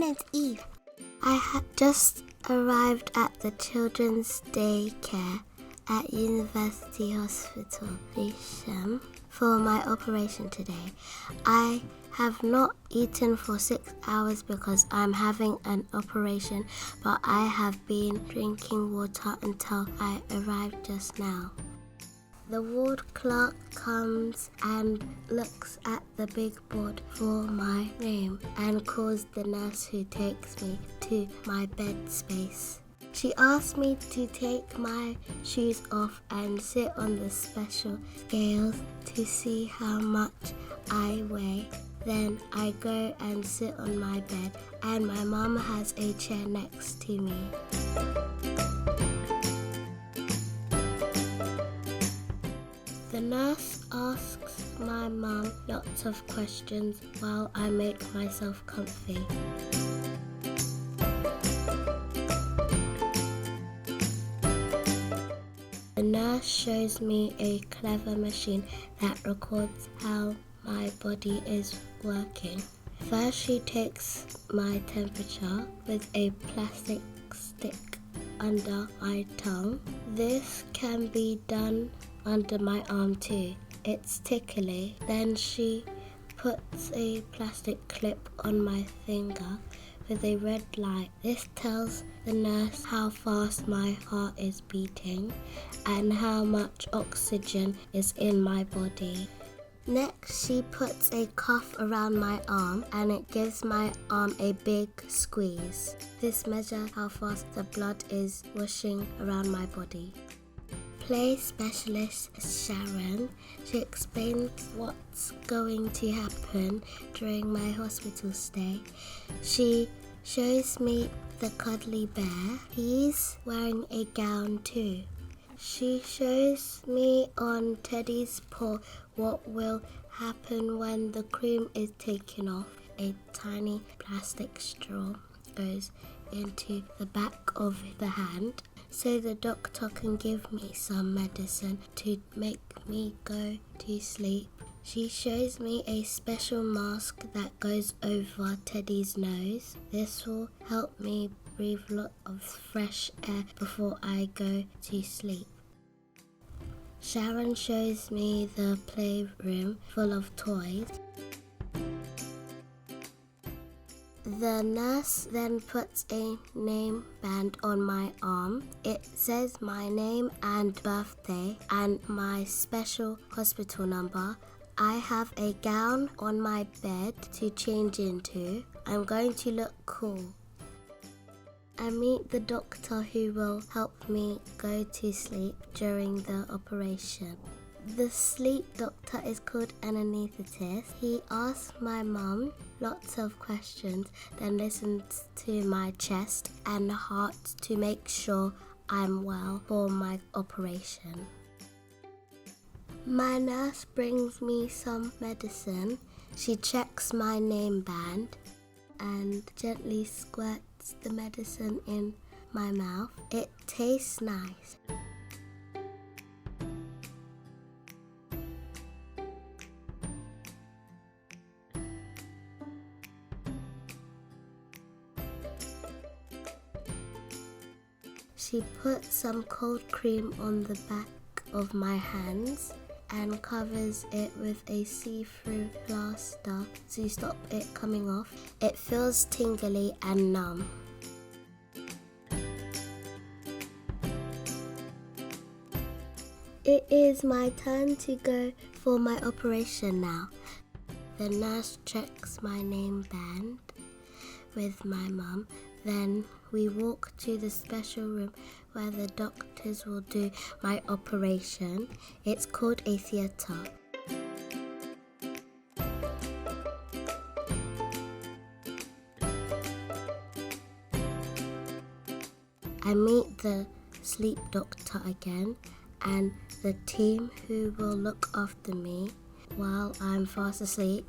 name's Eve. I had just arrived at the children's daycare at University Hospital Lewisham for my operation today. I have not eaten for 6 hours because I'm having an operation, but I have been drinking water until I arrived just now. The ward clerk comes and looks at the big board for my name and calls the nurse who takes me to my bed space. She asked me to take my shoes off and sit on the special scales to see how much I weigh. Then I go and sit on my bed and my mum has a chair next to me. The nurse asks my mum lots of questions while I make myself comfy. The nurse shows me a clever machine that records how my body is working. First, she takes my temperature with a plastic stick under my tongue. This can be done under my arm too. It's tickly. Then she puts a plastic clip on my finger with a red light. This tells the nurse how fast my heart is beating and how much oxygen is in my body. Next, she puts a cuff around my arm and it gives my arm a big squeeze. This measures how fast the blood is washing around my body. Play specialist Sharon. She explains what's going to happen during my hospital stay. She shows me the cuddly bear. He's wearing a gown too. She shows me on Teddy's paw what will happen when the cream is taken off. A tiny plastic straw goes into the back of the hand so the doctor can give me some medicine to make me go to sleep. She shows me a special mask that goes over Teddy's nose. This will help me breathe a lot of fresh air before I go to sleep. Sharon shows me the playroom full of toys. The nurse then puts a name band on my arm. It says my name and birthday and my special hospital number. I have a gown on my bed to change into. I'm going to look cool. I meet the doctor who will help me go to sleep during the operation. The sleep doctor is called an anesthetist. He asks my mum lots of questions, then listens to my chest and heart to make sure I'm well for my operation. My nurse brings me some medicine. She checks my name band and gently squirts the medicine in my mouth. It tastes nice. She put some cold cream on the back of my hands and covers it with a see-through plaster to stop it coming off. It feels tingly and numb. It is my turn to go for my operation now. The nurse checks my name band with my mum. Then we walk to the special room where the doctors will do my operation. It's called a theatre. I meet the sleep doctor again and the team who will look after me while I'm fast asleep.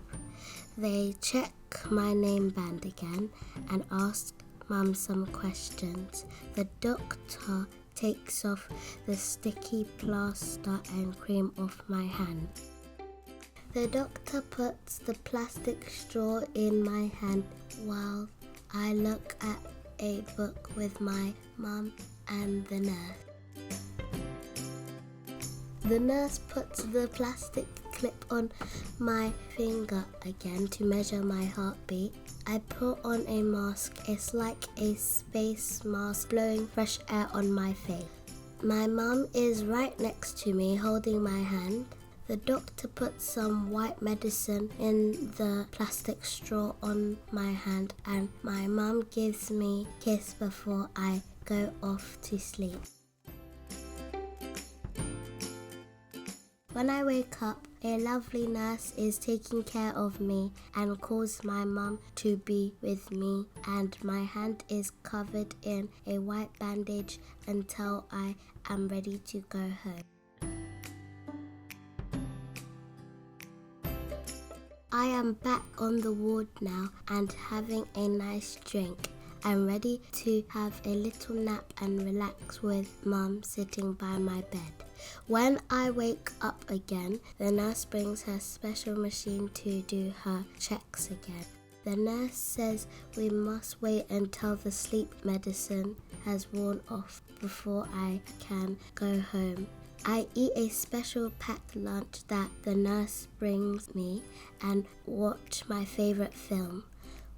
They check my name band again and ask Mum some questions. The doctor takes off the sticky plaster and cream off my hand. The doctor puts the plastic straw in my hand while I look at a book with my mum and the nurse. The nurse puts the plastic clip on my finger again to measure my heartbeat. I put on a mask. It's like a space mask blowing fresh air on my face. My mum is right next to me holding my hand. The doctor puts some white medicine in the plastic straw on my hand and my mum gives me a kiss before I go off to sleep. When I wake up, a lovely nurse is taking care of me and calls my mum to be with me, and my hand is covered in a white bandage until I am ready to go home. I am back on the ward now and having a nice drink. I'm ready to have a little nap and relax with mum sitting by my bed. When I wake up again, the nurse brings her special machine to do her checks again. The nurse says we must wait until the sleep medicine has worn off before I can go home. I eat a special packed lunch that the nurse brings me and watch my favorite film.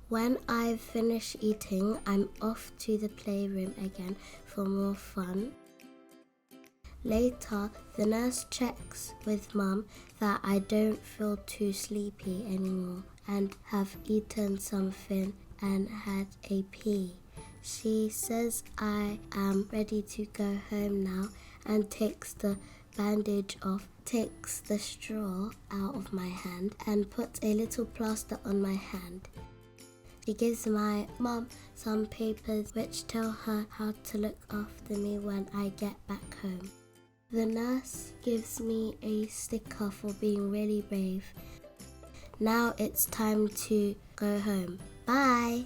When I've finished eating, I'm off to the playroom again for more fun. Later, the nurse checks with mum that I don't feel too sleepy anymore and have eaten something and had a pee. She says I am ready to go home now and takes the bandage off, takes the straw out of my hand and puts a little plaster on my hand. She gives my mum some papers which tell her how to look after me when I get back home. The nurse gives me a sticker for being really brave. Now it's time to go home. Bye!